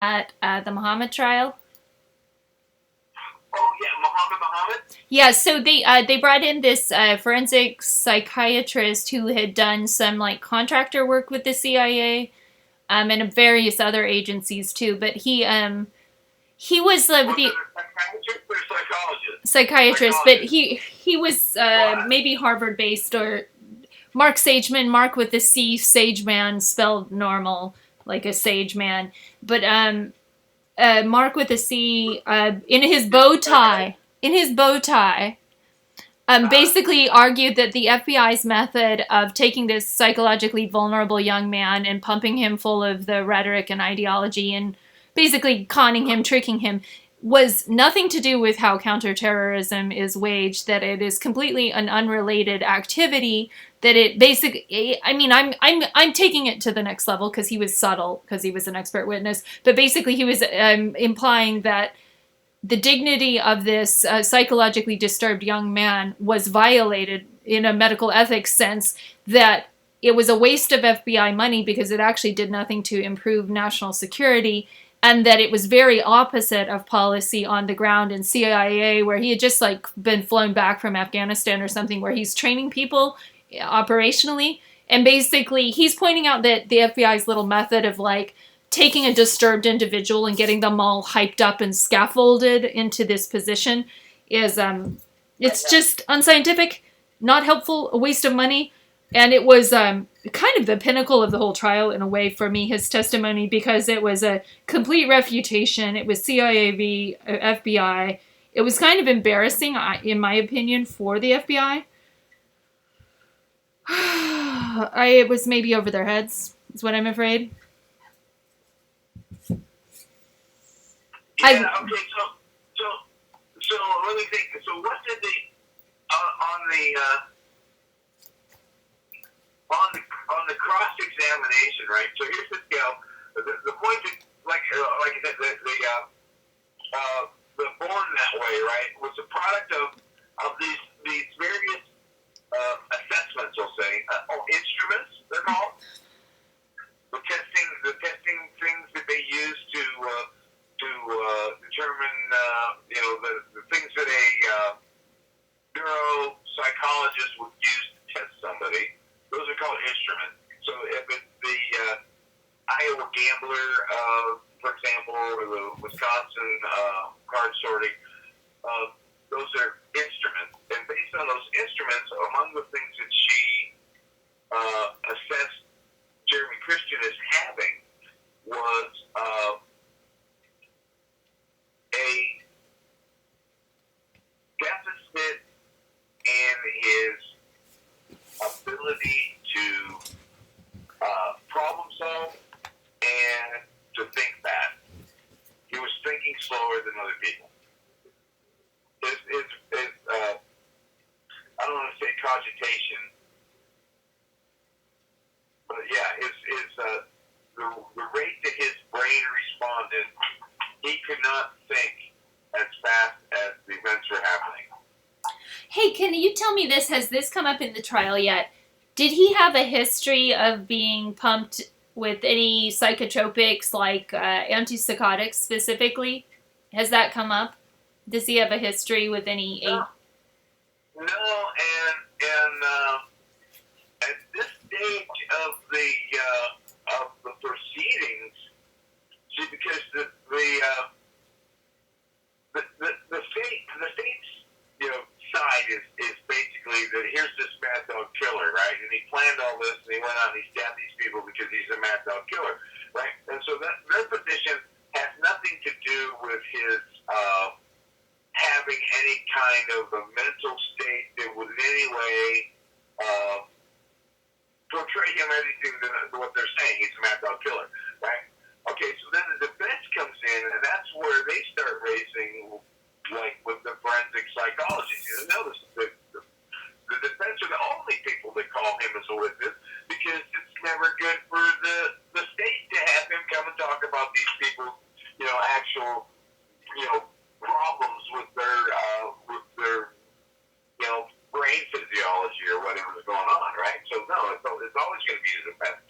at the Muhammad trial. Oh yeah, Muhammad. Yeah, so they brought in this forensic psychiatrist who had done some like contractor work with the CIA, and various other agencies too. But he was Was the it a psychiatrist or a psychologist? psychiatrist, but Psychologist. he was Right. maybe Harvard based, or Mark Sageman, Mark with the C, Sage Man spelled normal like a sage man, but Mark with a C in his bow tie. In his bow tie, Uh-huh. basically argued that the FBI's method of taking this psychologically vulnerable young man and pumping him full of the rhetoric and ideology and basically conning him, tricking him, was nothing to do with how counterterrorism is waged, that it is completely an unrelated activity, that it basically, I mean, I'm taking it to the next level because he was subtle, because he was an expert witness, but basically he was implying that the dignity of this psychologically disturbed young man was violated in a medical ethics sense, that it was a waste of FBI money because it actually did nothing to improve national security, and that it was very opposite of policy on the ground in CIA, where he had just like been flown back from Afghanistan or something, where he's training people operationally. And basically he's pointing out that the FBI's little method of like taking a disturbed individual and getting them all hyped up and scaffolded into this position is it's just unscientific, not helpful, a waste of money. And it was kind of the pinnacle of the whole trial in a way for me, his testimony, because it was a complete refutation. It was CIA v. FBI. It was kind of embarrassing, in my opinion, for the FBI. It was maybe over their heads, is what I'm afraid. I Yeah. Okay. So so let me think. So what did the on the on the cross examination, right? So here's the scale. The point that, like I said, the born that way, right, was a product of these various assessments. We'll say, instruments. They're called the testing things that they use to determine the things that a neuropsychologist would use to test somebody. Those are called instruments. So if it's the Iowa Gambler, for example, or the Wisconsin card sorting, those are instruments. And based on those instruments, among the things that she assessed Jeremy Christian as having was a deficit in his ability to problem solve and to think fast. He was thinking slower than other people. I don't want to say cogitation, but yeah, the rate that his brain responded, he could not think as fast as the events were happening. Hey, can you tell me this? Has this come up in the trial yet? Did he have a history of being pumped with any psychotropics, like antipsychotics specifically? Has that come up? Does he have a history with any? No, no, and at this stage of the proceedings, see, because the state's side is basically that here's this mad dog killer, right? And he planned all this, and he went out and he stabbed these people because he's a mad dog killer, right? And so their position has nothing to do with his having any kind of a mental state that would in any way uh, portray him anything than what they're saying. He's a mad dog killer, right? Okay, so then the defense comes in, and that's where they start raising, like with the forensic psychologists. You notice the defense are the only people that call him as a witness because it's never good for the state to have him come and talk about these people's, actual, problems with their brain physiology or whatever's going on, right? So no, it's always going to be the defense.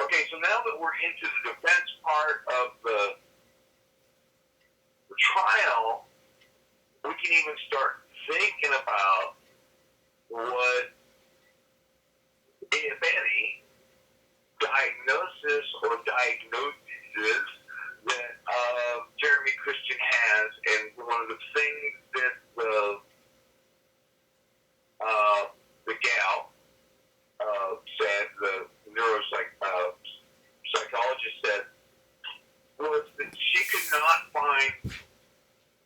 Okay, so now that we're into the defense part of the trial, we can even start thinking about what, if any, diagnosis or diagnoses that Jeremy Christian has. And one of the things that the gal said, the psychologist said, was that she could not find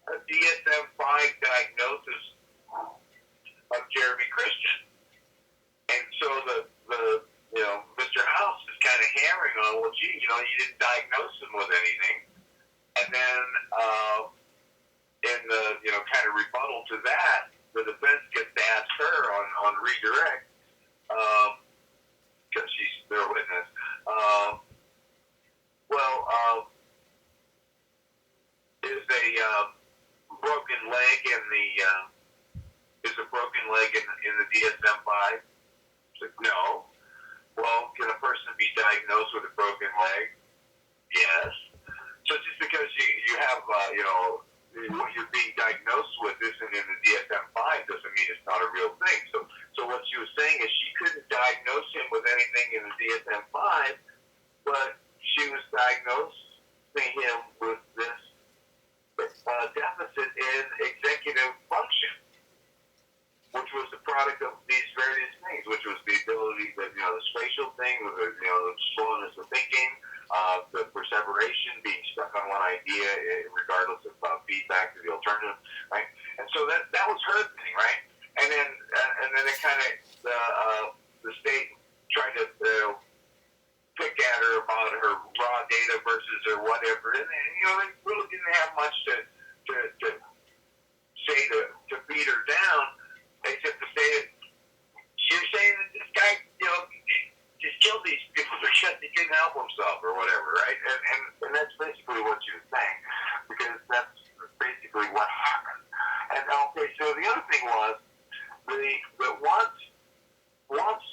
a DSM-5 diagnosis of Jeremy Christian. And so the Mr. House is kind of hammering on, well, gee, you didn't diagnose him with anything. And then in the, kind of rebuttal to that, the defense gets to ask her on redirect, because she's their witness, is a broken leg in the DSM-5? No. Well, can a person be diagnosed with a broken leg? Yes. So just because you have, what you're being diagnosed with isn't in the DSM-5 doesn't mean it's not a real thing. So what she was saying is she couldn't diagnose him with anything in the DSM-5, but she was diagnosing him with this deficit in executive function, which was the product of these various things, which was the ability, the spatial thing, with the slowness of thinking, the perseveration, being stuck on one idea regardless of feedback to the alternative, right? And so that was her thing, right? And then it kind of the state tried to pick at her about her raw data versus her whatever, and they really didn't have much to say to beat her down, except to say that you're saying that this guy, just killed these people because he couldn't help himself or whatever, right? And that's basically what she was saying, because that's basically what happened. And okay, so the other thing was that once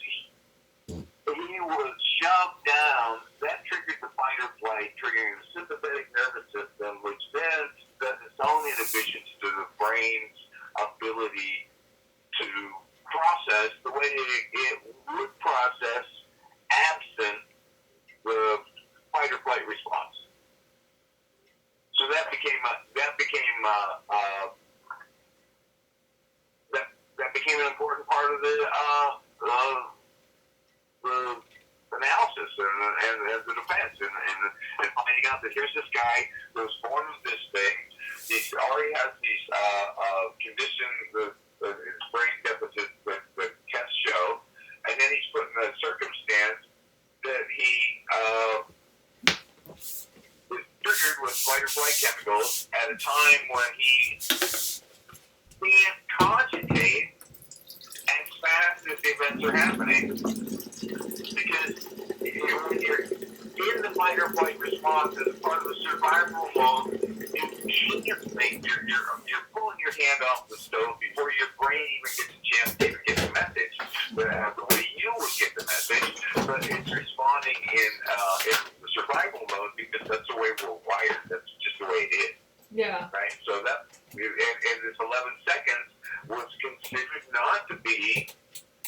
he was shoved down, that triggered the fight or flight, triggering the sympathetic nervous system, which then does its own inhibitions to the brain's ability to process the way it would process absent the fight or flight response. So that became an important part of the analysis and the defense and finding out that here's this guy who was born with this thing. He already has these conditions, his brain deficits that tests show, and then he's put in a circumstance that he is triggered with fight or flight chemicals at a time when he can't cogitate as fast as the events are happening, because when you're in the fight or flight response as part of the survival mode, you can't think. You're pulling your hand off the stove before your brain even gets a chance to get the message. The way you would get the message, but it's responding in the survival mode because that's the way we're wired. That's just the way it is. Yeah. Right. So that and this 11 seconds was considered not to be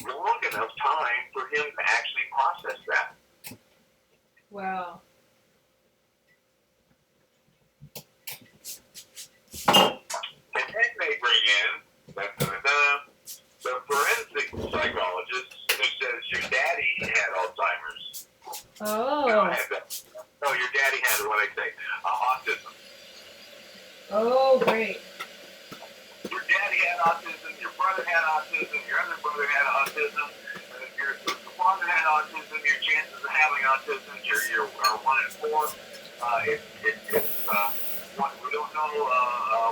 long enough time for him to actually process that. Wow. And then they bring in the forensic psychologist who says your daddy had Alzheimer's. Oh. No, your daddy had what I say, autism. Oh, great. Your daddy had autism, your brother had autism, your other brother had autism, and if the father had autism, your chances of having autism are 1 in 4. We don't know,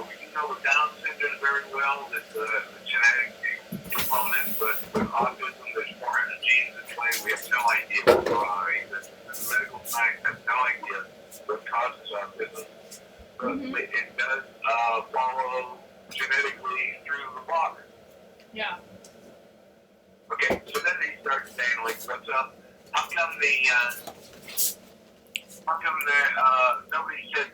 we do know with Down syndrome very well, that the genetic component, but with autism, there's 400 genes in play. We have no idea what's going on. The medical science has no idea what causes autism. But it does follow genetically through the father. Yeah. Okay, so then they start saying, like, what's up? How come nobody said,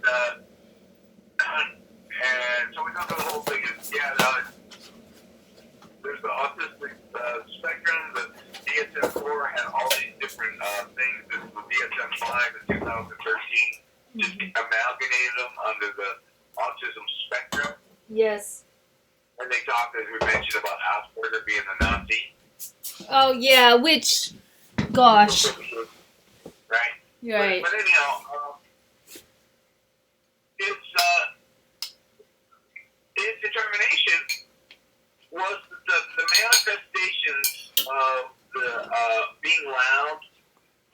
and 2013, just amalgamated them under the autism spectrum. Yes. And they talked, as we mentioned, about Asperger being the Nazi. Oh, yeah, which, gosh. Right? Right. But anyhow, his determination was the manifestations of the being loud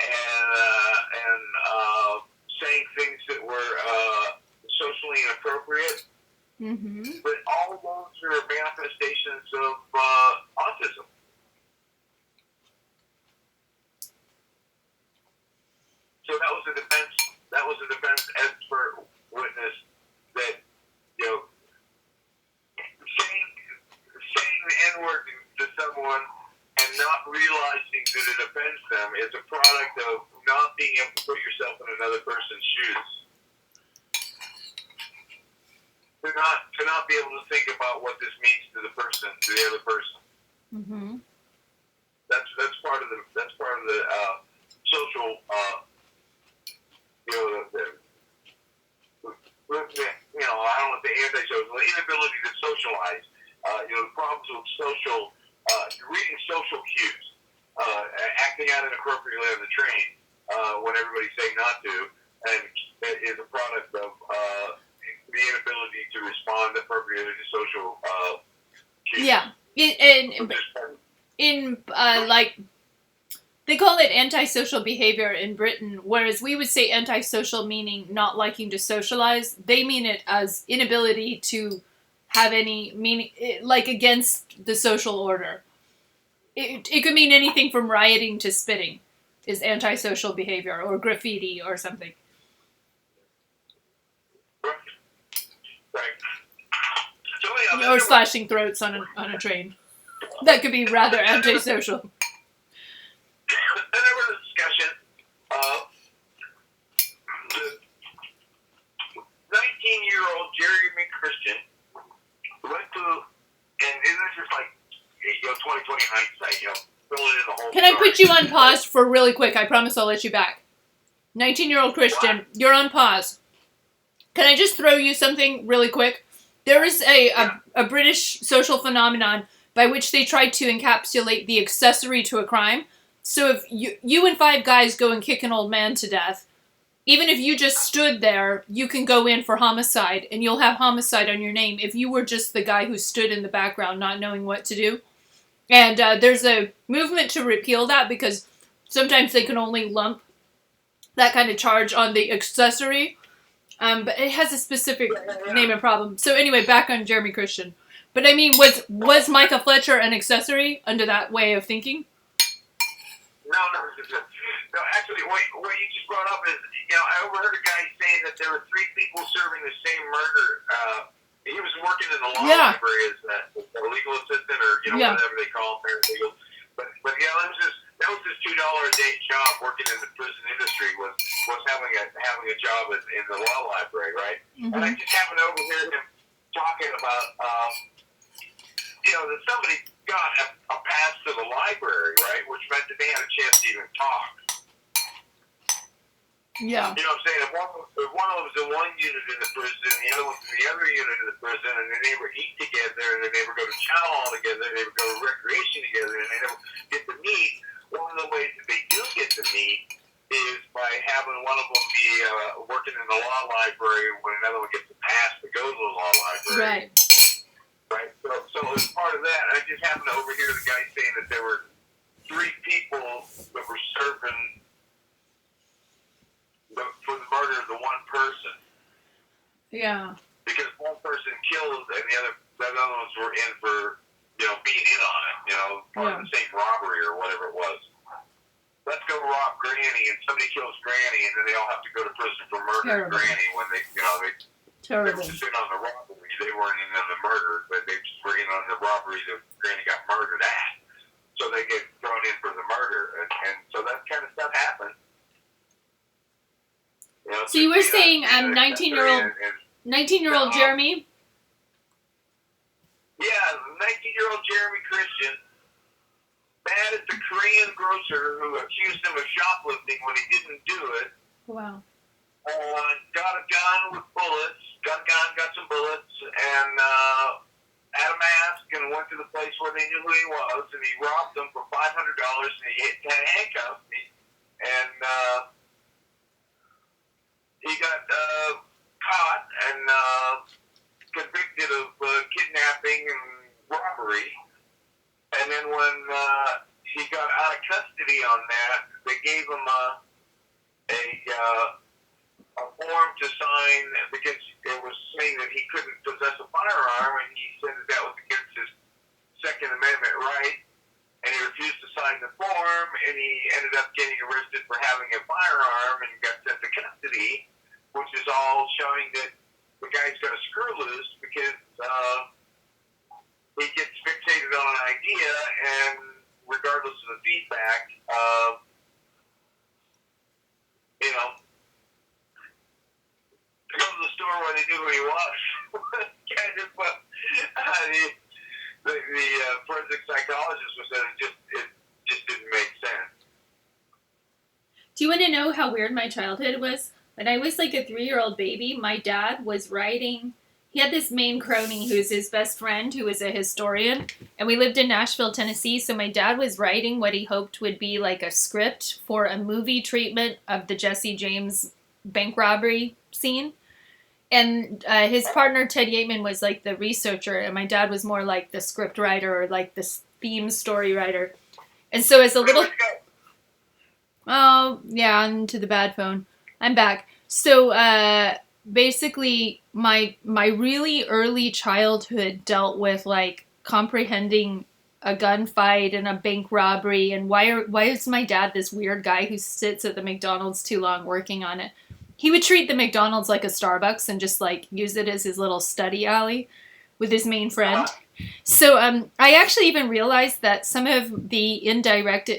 and saying things that were socially inappropriate. Mm-hmm. But all those are manifestations of autism. So that was a defense. That was a defense expert witness that, you know, saying the N-word to someone and not realizing that it offends them is a product of not being able to put yourself in another person's shoes. To not be able to think about what this means to the person, to the other person. Mm-hmm. That's part of the social. You know, I don't know if the antisocial, the inability to socialize. You know, problems with social, reading social cues, acting out inappropriately on the train when everybody's saying not to, and is a product of the inability to respond appropriately to social cues. Yeah. Like, they call it antisocial behavior in Britain, whereas we would say antisocial meaning not liking to socialize. They mean it as inability to have any meaning, like against the social order. It could mean anything from rioting to spitting is antisocial behavior, or graffiti or something. Right. So, yeah, Or slashing throats on a train. That could be rather antisocial. Then there was a discussion of the 19-year-old Jeremy Christian went to, and this is like, you know, 2020 hindsight, you know, filling in the whole Can I put you on pause for really quick? I promise I'll let you back. 19-year-old Christian, what? You're on pause. Can I just throw you something really quick? There is a British social phenomenon by which they tried to encapsulate the accessory to a crime. So if you and 5 guys go and kick an old man to death, even if you just stood there, you can go in for homicide, and you'll have homicide on your name if you were just the guy who stood in the background not knowing what to do. And there's a movement to repeal that because sometimes they can only lump that kind of charge on the accessory. But it has a specific name and problem. So anyway, back on Jeremy Christian. But I mean, was Micah Fletcher an accessory under that way of thinking? No. Actually, what you just brought up is, you know, I overheard a guy saying that there were 3 people serving the same murder. He was working in the law library as a legal assistant, or you know, whatever they call it, paralegal. But yeah, that was his $2 a day job working in the prison industry, was having a job in the law library, right? Mm-hmm. And I just happened to overhear him talking about, you know, that somebody got a pass to the library, right, which meant that they had a chance to even talk. Yeah. You know what I'm saying? If one of them was in one unit in the prison, the other one's in the other unit in the prison, and they never eat together, and they never go to chow hall together, and they never go to recreation together, and they never get to meet, one of the ways that they do get to meet is by having one of them be working in the law library when another one gets a pass to go to the law library. Right. So as part of that, I just happened to overhear the guy saying that there were 3 people that were serving for the murder of the one person. Yeah. Because one person killed and the other ones were in for, you know, being in on it, you know, part of the same robbery or whatever it was. Let's go rob Granny, and somebody kills Granny, and then they all have to go to prison for murdering Granny when they, you know, they were just in on the robbery. They weren't in on the murder, but they just were in on the robbery that Granny got murdered at. So they get thrown in for the murder, and so that kind of stuff happens. You know, so you were saying 19-year-old Jeremy? Yeah, 19-year-old Jeremy Christian mad at the Korean grocer who accused him of shoplifting when he didn't do it, Wow. Got a gun with bullets. Got a gun, got some bullets, and had a mask and went to the place where they knew who he was, and he robbed them for $500, and he handcuffed me, and he got caught and convicted of kidnapping and robbery. And then when he got out of custody on that, they gave him a form to sign because it was saying that he couldn't possess a firearm, and he said that was against his Second Amendment right, and he refused to sign the form, and he ended up getting arrested for having a firearm and got sent to custody, which is all showing that the guy's got a screw loose because he gets fixated on an idea, and regardless of the feedback, you know, to go to the store where they knew who he was. Kind of, the forensic psychologist was saying it just didn't make sense. Do you want to know how weird my childhood was? When I was like a 3-year-old baby, my dad was writing. He had this Maine crony who's his best friend, who was a historian, and we lived in Nashville, Tennessee. So my dad was writing what he hoped would be like a script for a movie treatment of the Jesse James bank robbery scene. And his partner Ted Yateman was like the researcher, and my dad was more like the script writer or like the theme story writer. And so as a little, oh yeah, into the bad phone. I'm back. So basically, my really early childhood dealt with like comprehending a gunfight and a bank robbery, and why is my dad this weird guy who sits at the McDonald's too long working on it? He would treat the McDonald's like a Starbucks and just like use it as his little study alley with his main friend. So I actually even realized that some of the indirect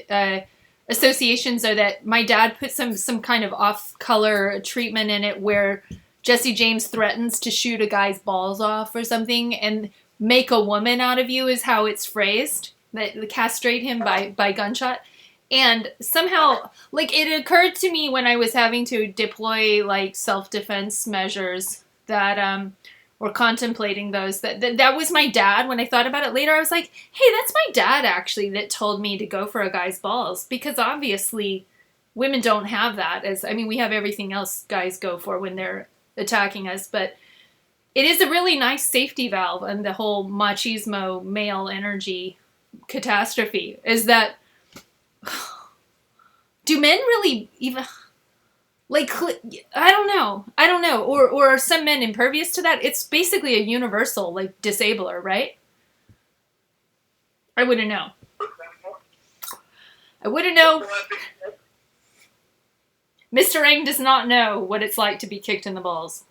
associations are that my dad put some kind of off-color treatment in it where Jesse James threatens to shoot a guy's balls off or something and make a woman out of you is how it's phrased. That castrate him by gunshot. And somehow, like, it occurred to me when I was having to deploy, like, self-defense measures that, or contemplating those, that was my dad. When I thought about it later, I was like, hey, that's my dad, actually, that told me to go for a guy's balls. Because obviously, women don't have that. We have everything else guys go for when they're attacking us. But it is a really nice safety valve, and the whole machismo, male energy catastrophe is that... Do men really even like? I don't know. Or are some men impervious to that? It's basically a universal like disabler, right? I wouldn't know. Mr. Eng does not know what it's like to be kicked in the balls.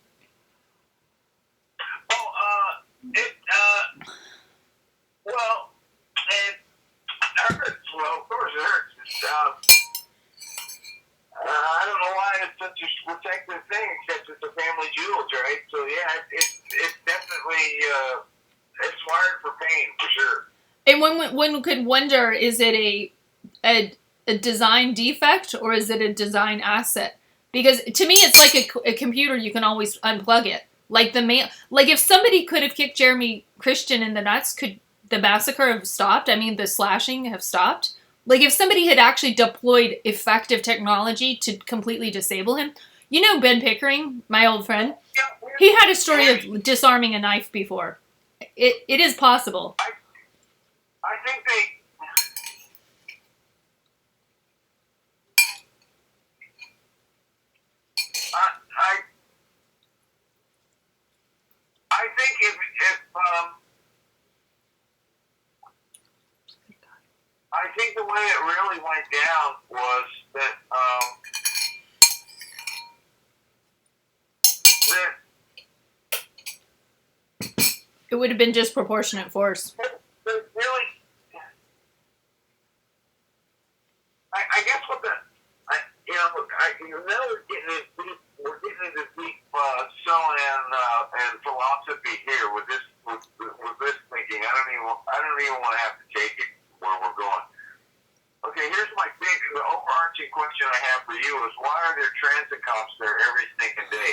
Well, it hurts. Well, of course it hurts. I don't know why it's such a protective thing, except it's a family jewels, right? So yeah, it's definitely it's wired for pain for sure. And one could wonder: is it a design defect or is it a design asset? Because to me, it's like a computer; you can always unplug it. Like if somebody could have kicked Jeremy Christian in the nuts, could the massacre have stopped? I mean, the slashing have stopped? Like, if somebody had actually deployed effective technology to completely disable him. You know Ben Pickering, my old friend? He had a story of disarming a knife before. It is possible. I think I think if I think the way it really went down was that it would have been disproportionate force. Really, I guess what we're getting into deep selling and philosophy here with this thinking. I don't even want to have to take it where we're going. Okay, here's the overarching question question I have for you is, why are there transit cops there every stinking day?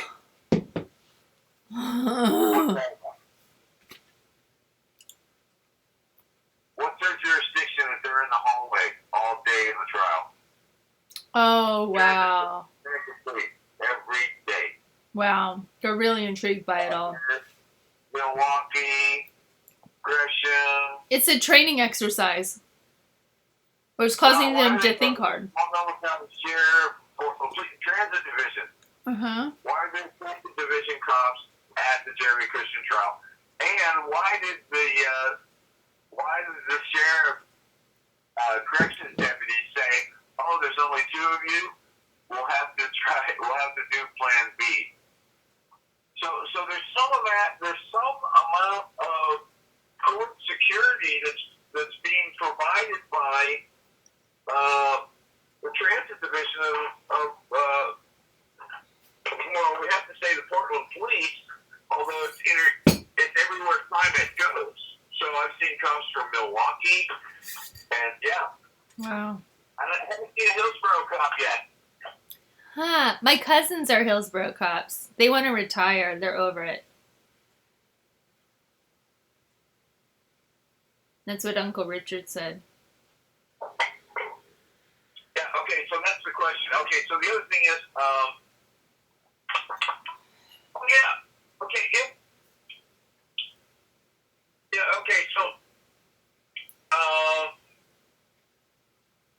What's their jurisdiction if they're in the hallway all day in the trial? Oh, wow. Every day. Wow. They're really intrigued by it all. Milwaukee, Gresham. It's a training exercise. Or it's causing them to think hard. Sheriff, Transit Division. Why are there Transit Division cops at the Jeremy Christian trial? And why did the sheriff corrections deputy say, "Oh, there's only 2 of you. We'll have to do Plan B." So there's some of that. There's some amount of court security that's being provided by the Transit Division of well, we have to say the Portland Police, although it's everywhere climate goes. So I've seen cops from Milwaukee, and yeah. Wow. I haven't seen a Hillsborough cop yet. Huh. My cousins are Hillsborough cops. They want to retire. They're over it. That's what Uncle Richard said. Yeah, okay, so that's the question. Okay, so the other thing is,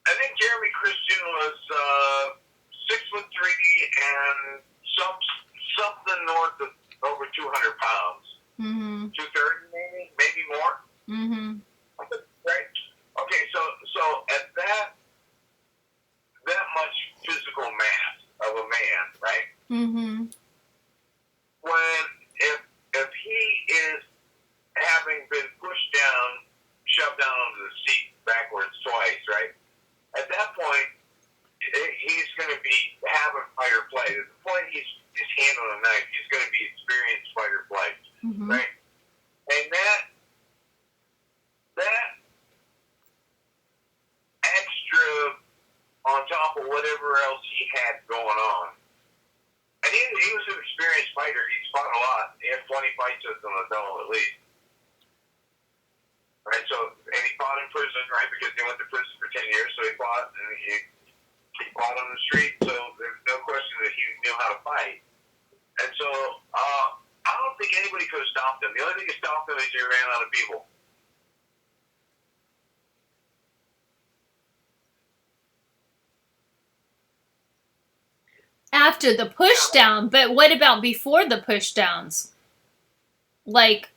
I think Jeremy Christian was 6'3" and something north of over 200 pounds. 230 maybe more. Right? Okay, so at that much physical mass of a man, right? When if he is having been pushed down, shoved down onto the seat backwards twice, right? At that point, he's going to be having fight or flight. At the point he's handling a knife, he's going to be experienced fight or flight, right? And that extra on top of whatever else he had going on. And he was an experienced fighter. He's fought a lot. He had 20 fights as an adult at least. Right, so, and he fought in prison, right, because he went to prison for 10 years, so he fought, and he fought on the street, so there's no question that he knew how to fight. And so, I don't think anybody could have stopped him. The only thing that stopped him is he ran out of people. After the push down, but what about before the push downs? Like,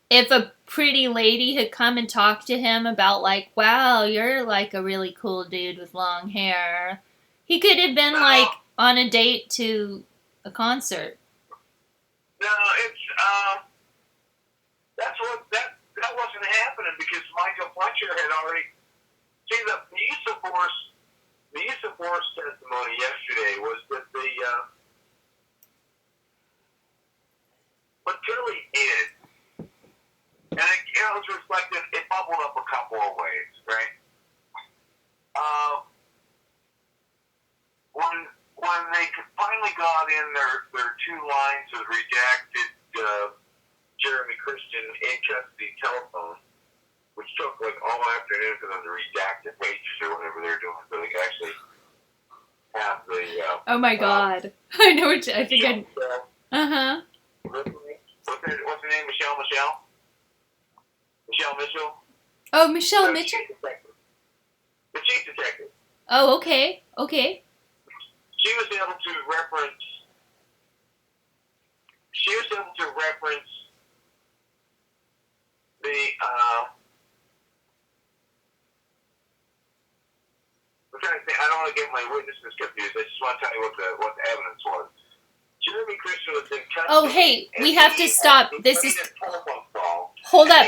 if a pretty lady had come and talked to him about, like, wow, you're like a really cool dude with long hair, he could have been like on a date to a concert. No, it's that wasn't happening because Michael Fletcher had already see the use of force testimony yesterday was that what Kelly did, and it was reflected. It bubbled up a couple of ways, right? When they finally got in their 2 lines of redacted Jeremy Christian in custody telephone, which took like all afternoon for them to redact the pages or whatever they're doing, so they could actually have the. Oh my God! I know what I think. What's her name? Michelle Mitchell. Oh, Michelle Mitchell. The chief detective. Oh, okay. She was able to reference the I'm trying to think. I don't want to get my witnesses confused. I just want to tell you what the evidence was. Jeremy Christian was in custody. Oh, hey, we have to stop. This is. Hold up.